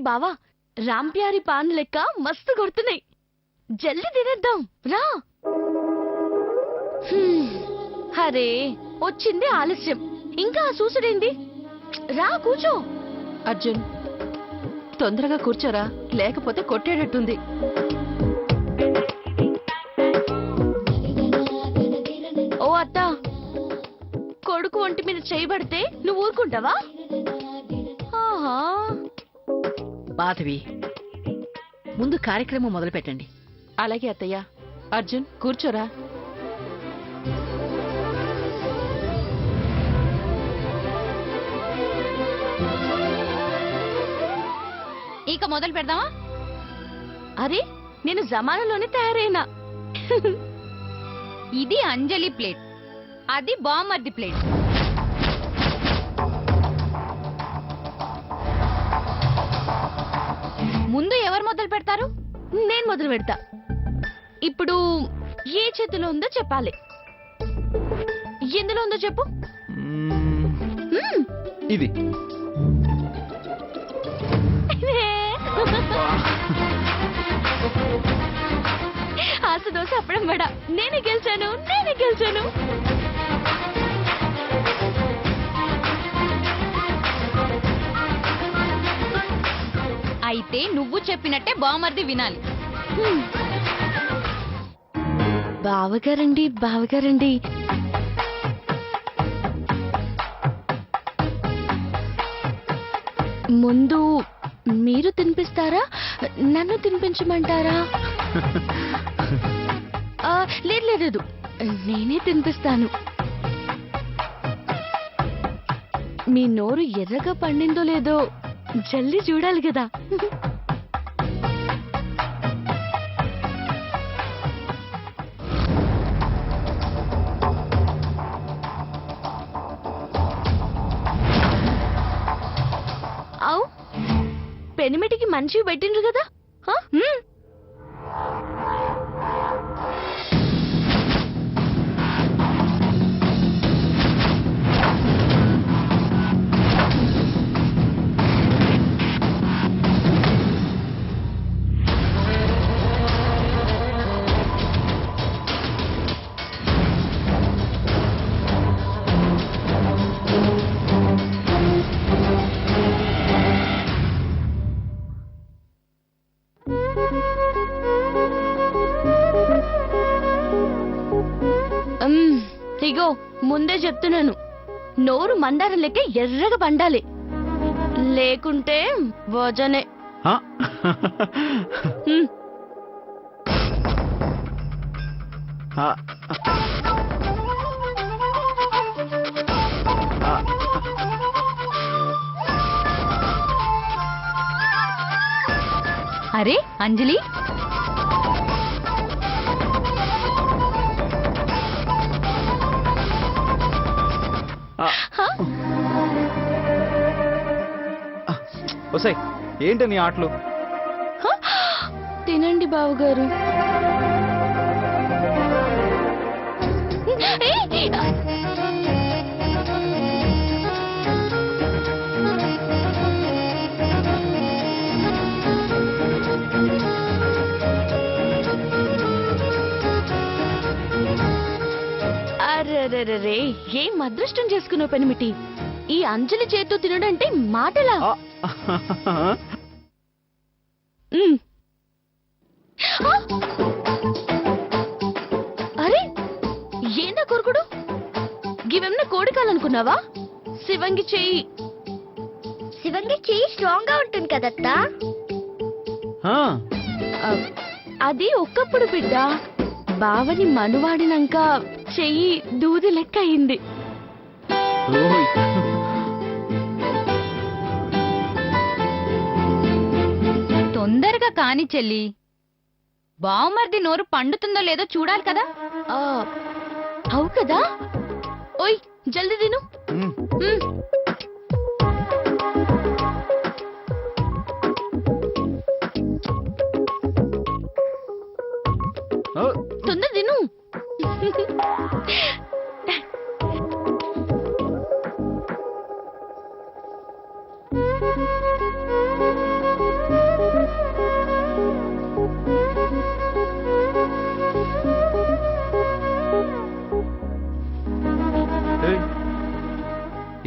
బావా, రాంప్యారి పాన్ లెక్క మస్తు కొడుతున్నాయి. జల్దీ తినేద్దాం రా. అరే వచ్చింది ఆలస్యం, ఇంకా చూసుడేంది? రా కూర్చో. అర్జున్ తొందరగా కూర్చోరా, లేకపోతే కొట్టేటట్టుంది. ఓ అత్త, కొడుకు ఒంటి మీద చేయబడితే నువ్వు ఊరుకుంటావా? ఆహా. మాధవి, ముందు కార్యక్రమం మొదలు పెట్టండి. అలాగే అత్తయ్య. అర్జున్ కూర్చోరా. ఇక మొదలు పెడదామా? అరే నేను జమానాలోనే తయారైనా. ఇది అంజలి ప్లేట్, అది బామ్మర్ది ప్లేట్. ముందు ఎవరు మొదలు పెడతారు? నేను మొదలు పెడతా. ఇప్పుడు ఏ చేతిలో ఉందో చెప్పాలి. ఎందులో ఉందో చెప్పు. ఇది ఆశ దోశ అప్పడం వడ. నేనే గెలిచాను, నేనే గెలిచాను. అయితే నువ్వు చెప్పినట్టే బామ్మర్ది వినాలి. బావగారండి, బావగారండి, ముందు మీరు తినిపిస్తారా, నన్ను తినిపించమంటారా? లేదు లేదు, నేనే తినిపిస్తాను. మీ నోరు ఎర్రగా పండిందో లేదో జల్దీ చూడాలి కదా. అవు పెనిమిటికి మంచివి పెట్టిండ్రు కదా. ఇగో ముందే చెప్తున్నాను, నోరు మందారం లెక్క ఎర్రగా పండాలి, లేకుంటే భోజనే. అరే అంజలి, ఒసేయ్ ఏంటి నీ ఆటలు? తినండి బావగారు. అరే ఏం అదృష్టం చేసుకున్నావు పెనిమిటి. ఈ అంజలి చేతు తినడంటే మాటలా? అరే ఏందా కొరుకుడు? గివెమ్న కోడికాలనుకున్నావా? శివంగి చెయ్యి. శివంగి చెయ్యి స్ట్రాంగ్ గా ఉంటుంది కదత్తా. అది ఒక్కప్పుడు బిడ్డ, బావని మనువాడినాక చెయ్యి దూది లెక్క అయింది. తొందరగా కాని చెల్లి, బావమర్ది నోరు పండుతుందో లేదో చూడాలి కదా. అవు కదా. ఓయ్ జల్దీ తిను. తొందర తిను.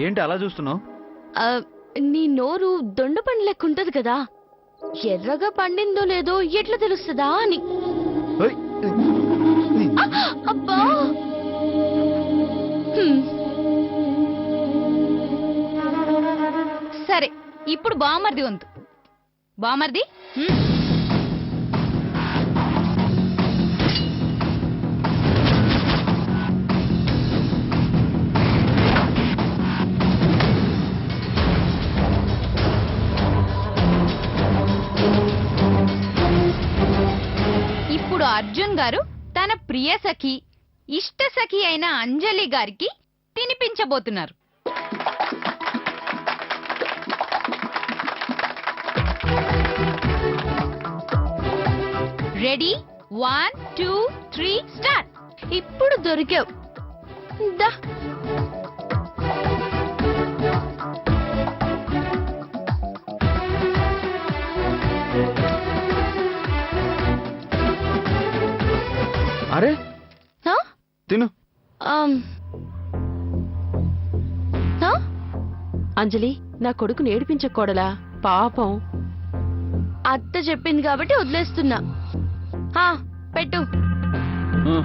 ఏంటి అలా చూస్తున్నావు? ఆ, నీ నోరు దొండ పండు లెక్క ఉంటది కదా, ఎర్రగా పండిందో లేదో ఎట్లా తెలుస్తుందా అని. అబ్బా సరే ఇప్పుడు బామర్ది వంతు. బామర్ది ఇప్పుడు అర్జున్ గారు తన ప్రియ సఖి ఇష్ట సఖి అయిన అంజలి గారికి తినిపించబోతున్నారు. Ready 1 2 3 start. ఇప్పుడు దొరికావు. దా అరే హా? తిను. ఆమ్. హా? అంజలి, నా కొడుకుని ఏడిపించకూడలా, పాపం. అత్త చెప్పింది కాబట్టి వదిలేస్తున్నా. హా, పెట్టు. ఆ.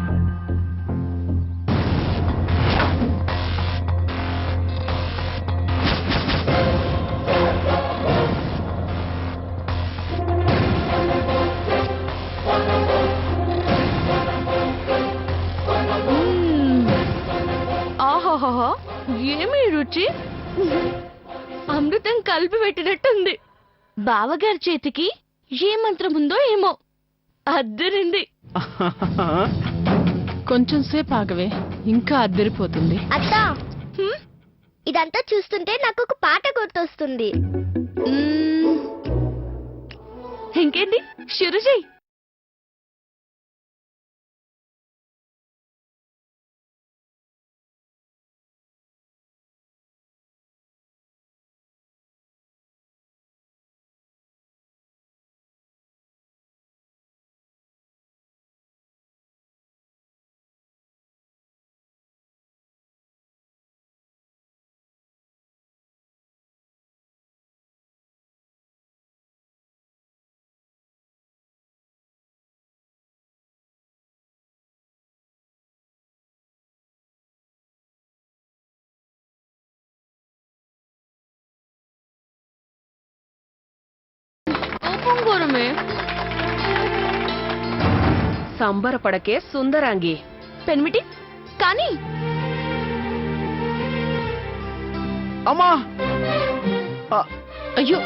ఆహాహా, ఏమి రుచి! అమృతం కలిపి పెట్టినట్టుంది. బావగారి చేతికి ఏ మంత్రం ఉందో ఏమో, అద్దరింది. కొంచెం సేపు ఆగవే, ఇంకా అద్దరిపోతుంది. అత్త, ఇదంతా చూస్తుంటే నాకు ఒక పాట గుర్తొస్తుంది. మ్మ్. ఇంకేంటి, షురు చెయ్యి. కోపంగోరమే. సంబరపడకే సుందరాంగి. పెన్మిటి కానీ అమ్మా! అయ్యో,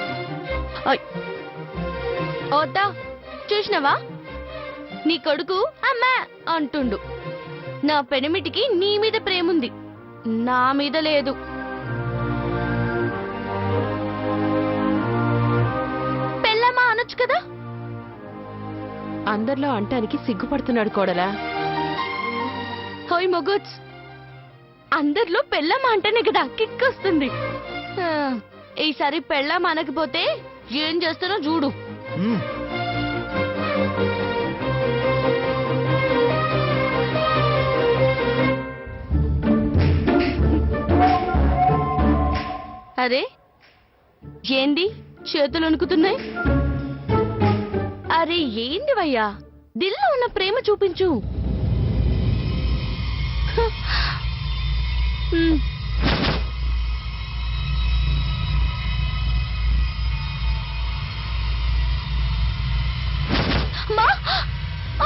ఓతా చూసినవా, నీ కొడుకు అమ్మా అంటుండు. నా పెనిమిటికి నీ మీద ప్రేముంది, నా మీద లేదు. పెళ్ళమ్మా అనొచ్చు కదా. అందరిలో అంటానికి సిగ్గుపడుతున్నాడు కోడలా. హోయ్ మొగోట్స్, అందరిలో పెళ్ళమ్మ అంటేనే కదా కిక్ వస్తుంది. ఆ, ఈసారి పెళ్ళమ్మ అనకపోతే ఏం చేస్తానో చూడు. మ్మ్. అరే ఏంది చేతులు వణుకుతున్నాయి? అరే ఏంది వయ్యా, దిల్లో ఉన్న ప్రేమ చూపించు. హ్మ్. మా!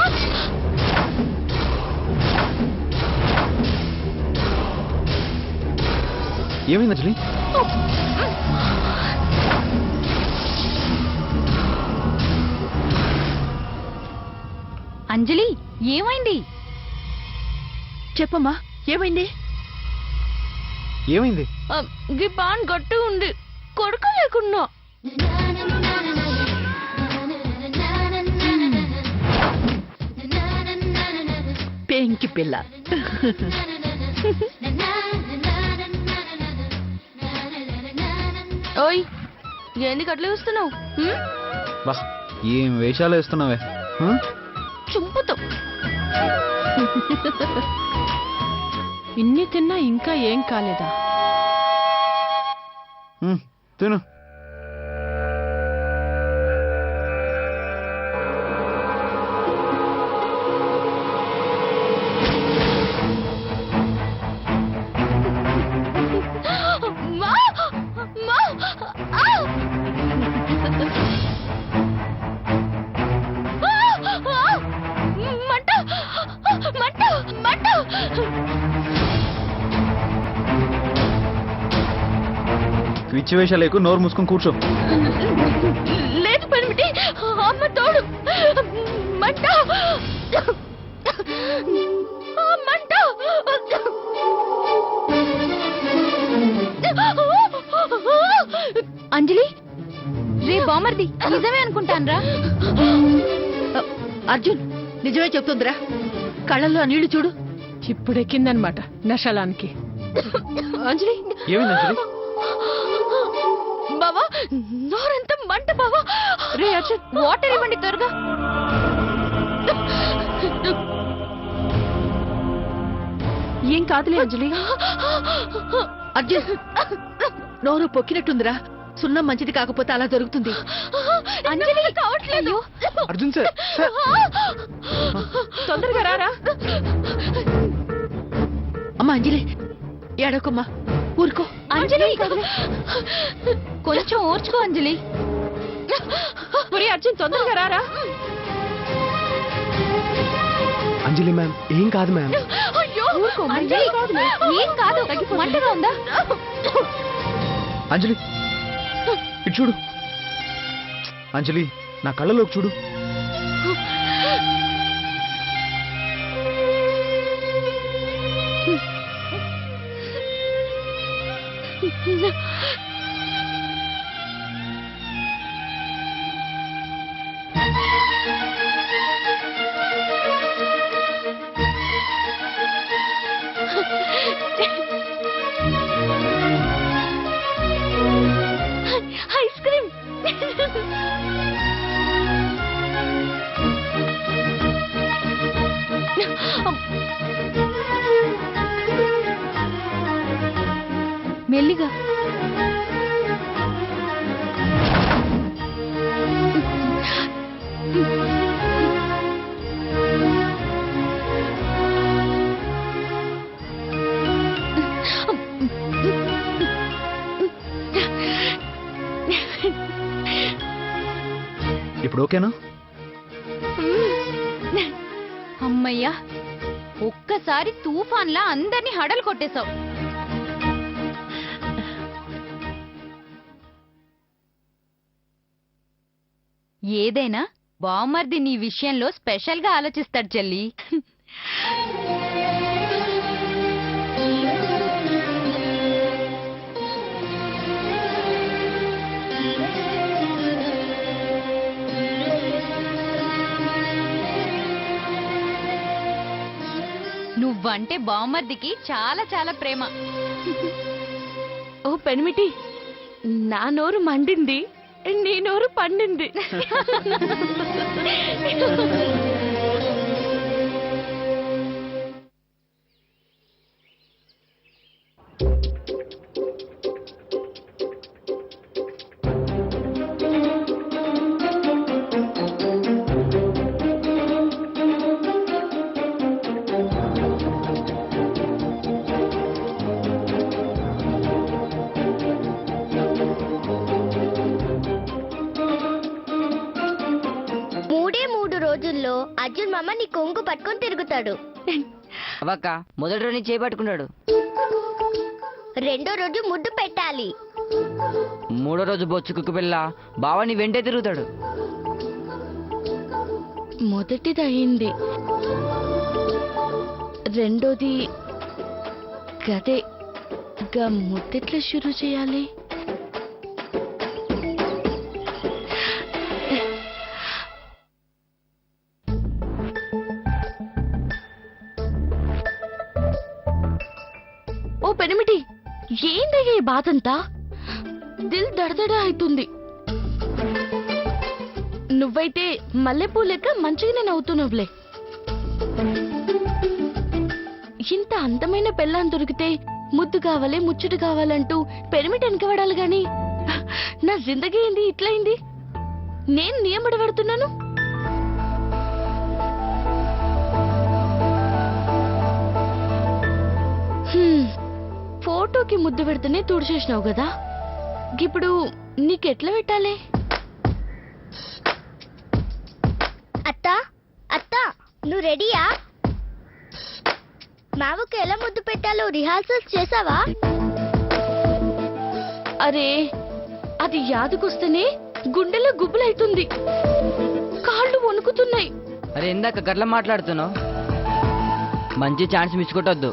ఆ! ఏమైంది అంజలి? అంజలి ఏమైంది? చెప్పమ్మా, ఏమైంది? ఏమైంది? గీ పాన్ గట్టి ఉంది, కొడుకు లేకున్నా. పెంకి పిల్ల. ఓయ్ ఎందుకు అట్లా చూస్తున్నావు? బా, ఏం వేషాలు వేస్తున్నావే. ఆ? చుంపుతో ఇన్ని తిన్నా ఇంకా ఏం కాలేదా? తిను. మా మా ఆ! మంట మంట మంట పిచ్చి వేషాలేకు నోరు మూసుకొని కూర్చో. లేదు పనిమిటి అమ్మ తోడు మంట మంట అంజలి రే బామర్ది నిజమే అనుకుంటాన్రా. అర్జున్ నిజమే చెప్తుందిరా, కళ్ళల్లో నీళ్లు చూడు. ఇప్పుడెక్కిందనమాట నషలానికి. అంజలి ఏమైంది అంజలి? బావా నోరంతా మంట బావా. రే అర్జున్, వాటర్ ఇవ్వండి త్వరగా. ఏం కాదులే అంజలి. అర్జున్ నోరు పొక్కినట్టుందిరా, సున్నం మంచిది కాకపోతే అలా జరుగుతుంది. అంజలి కావట్లేదు. Arjun sir sir. తొందరగా రారా. అమ్మా అంజలి ఏడవకమ్మా, ఊరుకో. అంజలి కొంచెం ఓర్చుకో అంజలి. ఒరే అర్జున్ తొందరగా రారా. అంజలి మ్యామ్ ఏం కాదు మ్యామ్. అయ్యో అంజలి ఏం కాదు, మంటగా ఉందా? అంజలి ఇటు చూడు. అంజలి నా కళ్ళలోకి చూడు. Ice cream. మెల్లిగా ఇప్పుడు ఓకేనా? అమ్మయ్యా, ఒక్కసారి తుఫాన్లా అందరినీ హడలు కొట్టేశావు. ఏదైనా బామర్ది నీ విషయంలో స్పెషల్ గా ఆలోచిస్తాడు చెల్లి. నువ్వంటే బామర్దికి చాలా చాలా ప్రేమ. ఓ పెనిమిటి, నా నోరు మండింది, నీ నోరు పండింది. రోజుల్లో అర్జున్ మామ నీ కొంగు పట్టుకొని తిరుగుతాడు. అవక్క మొదటి రోజు చేపట్టుకున్నాడు, రెండో రోజు ముద్దు పెట్టాలి, మూడో రోజు బొచ్చు కుక్క పిల్ల బావని వెంటే తిరుగుతాడు. మొదటిది అయింది, రెండోది గదే. ముద్దెట్లా షురు చేయాలి? ఓ పెనిమిటి, ఏందయ్యా ఈ బాధంతా? దిల్ దడదడ అవుతుంది. నువ్వైతే మల్లెపూ లెక్క మంచిగానే నవ్వుతున్నావులే. ఇంత అందమైన పెళ్ళాన్ని దొరికితే ముద్దు కావాలి ముచ్చట కావాలంటూ పెరిమిటి వెనకబడాలి గాని నా జిందగీ ఏంది ఇట్లయింది? నేను నియమడి పడుతున్నాను. ఫోటోకి ముద్దు పెడితేనే తుడిచేసినావు కదా, ఇప్పుడు నీకెట్లా పెట్టాలి? అత్త అత్త నువ్వు రెడీయా? మావకు ఎలా ముద్దు పెట్టాలో రిహార్సల్స్ చేసావా? అరే అది యాదకొస్తేనే గుండెలో గుబులైతుంది, కాళ్ళు వణుకుతున్నాయి. అరే ఇందాక గట్ల మాట్లాడుతున్నావు, మంచి ఛాన్స్ మిస్ కొట్టొద్దు.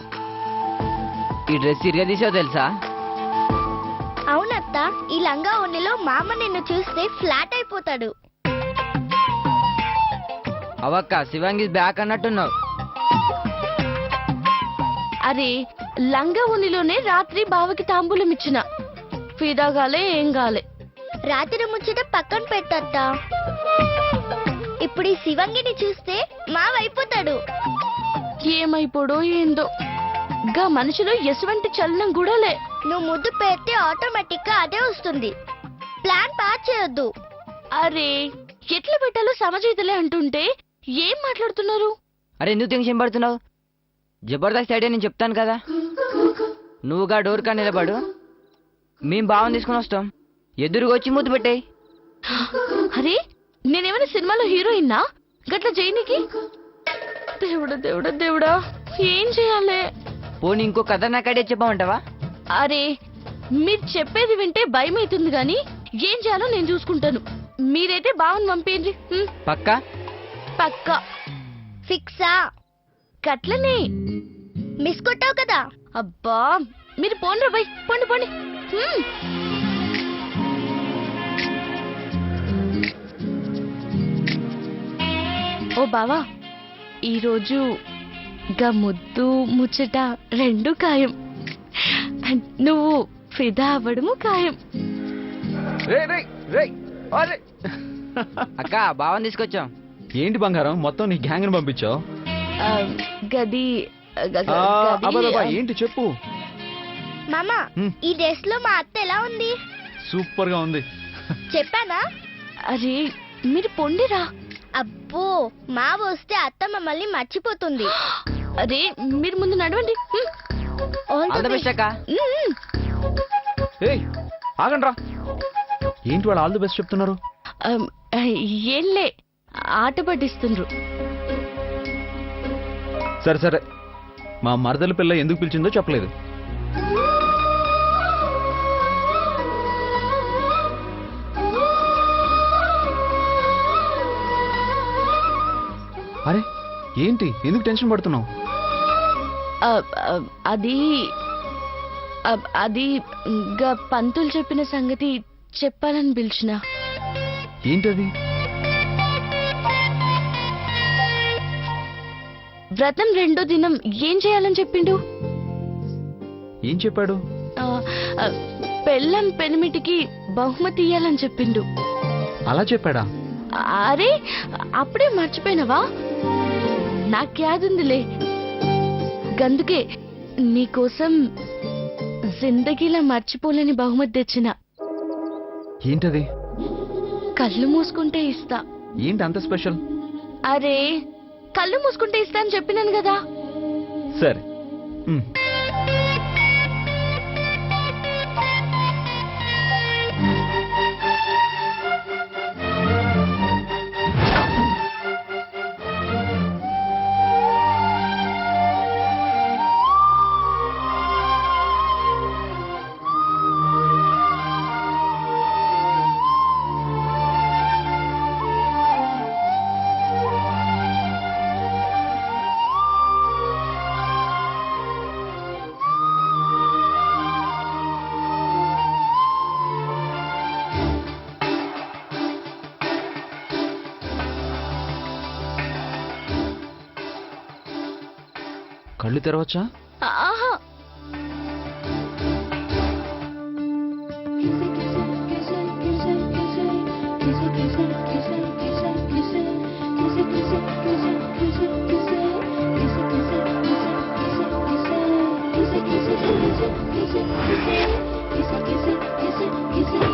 ఈ డ్రెస్ సిరిగా తీసావు తెలుసా? అవునత్త, ఈ లంగా ఓణిలో మామ నిన్ను చూస్తే ఫ్లాట్ అయిపోతాడు. అవక్క శివాంగి బ్యాక్ అన్నట్టున్నావు. అరే లంగా ఉనిలోనే రాత్రి బావకి తాంబూలం ఇచ్చిన, ఫిదాగాలే ఏం గాలే. రాత్రి ముచ్చట పక్కన పెట్టత్తా, ఇప్పుడు ఈ శివంగిని చూస్తే మావైపోతాడు. ఏమైపోడో ఏందో, గా మనిషిలో ఎటువంటి చలనం కూడా లే. నువ్వు ముద్దు పెడితే ఆటోమేటిక్ గా అదే వస్తుంది. ప్లాన్ పాస్ చేయొద్దు. అరే ఎట్లా పెట్టాలో సమజీతలే అంటుంటే ఏం మాట్లాడుతున్నారు? అరే ఎందుకు టెన్షన్ పడుతున్నావు? జబర్దస్త్ ఐడియా నేను చెప్తాను కదా, నువ్వుగా డోర్ కా నిలబడు, మేం భావం తీసుకుని వస్తాం, ఎదురుగా వచ్చి ముద్దు పెట్టాయి. అరే నేనేమైనా సినిమాలో హీరోయిన్నా గట్ల చేయనికి? దేవుడా దేవుడా దేవుడా ఏం చేయాలి? పోనీ ఇంకో కథ నాకు ఐడియా చెప్పమంటావా? అరే మీరు చెప్పేది వింటే భయం అవుతుంది గాని ఏం చేయాలో నేను చూసుకుంటాను. మీరైతే బావని పంపేయండి. పక్కా? పక్కా ఫిక్సా? గట్లనే. మిస్ కొట్టావు కదా. అబ్బా మీరు పోండ్రా బై, పోండి పోండి. ఓ బావా, ఈరోజు గా ముద్దు ముచ్చట రెండు ఖాయం, నువ్వు ఫిదా అవ్వడము ఖాయం. అక్క భావం తీసుకొచ్చాం. ఏంటి బంగారం మొత్తం నీ గ్యాంగ్ ని పంపించావు? ఆ, గది ఏంటి చెప్పు. మామ ఈ డ్రెస్ లో మా అత్త ఎలా ఉంది? సూపర్ గా ఉంది. చెప్పానా? అరే మీరు పొండిరా. అబ్బో మా వస్తే అత్త మమ్మల్ని మర్చిపోతుంది. అరే మీరు ముందు నడవండి. All the all the best అక్క. ఏయ్ ఆగండి రా, ఏంటి వాళ్ళు ఆల్ ది బెస్ట్ చెప్తున్నారు? ఏంలే ఆట పట్టిస్తుండ్రు. సరే సరే, మా మరదల పిల్ల ఎందుకు పిలిచిందో చెప్పలేదు. అరే ఏంటి ఎందుకు టెన్షన్ పడుతున్నావు? అది అది గా పంతులు చెప్పిన సంగతి చెప్పాలని పిలిచిన. ఏంటది? వ్రతం రెండో దినం ఏం చేయాలని చెప్పిండు? ఏం చెప్పాడు? పెళ్ళం పెనిమిటికి బహుమతి ఇయ్యాలని చెప్పిండు. అలా చెప్పాడా? అరే అప్పుడే మర్చిపోయినవా? నాక్యాదుందిలే, గందుకే నీకోసం జిందగీలా మర్చిపోలేని బహుమతి తెచ్చిన. ఏంటది? కళ్ళు మూసుకుంటే ఇస్తా. ఏంటి అంత స్పెషల్? అరే కళ్ళు మూసుకుంటే ఇస్తా అని చెప్పినాను కదా. సరే కళ్ళు తెరవచ్చా? ఆహా కిసి కిసి కిసి కిసి కిసి కిసి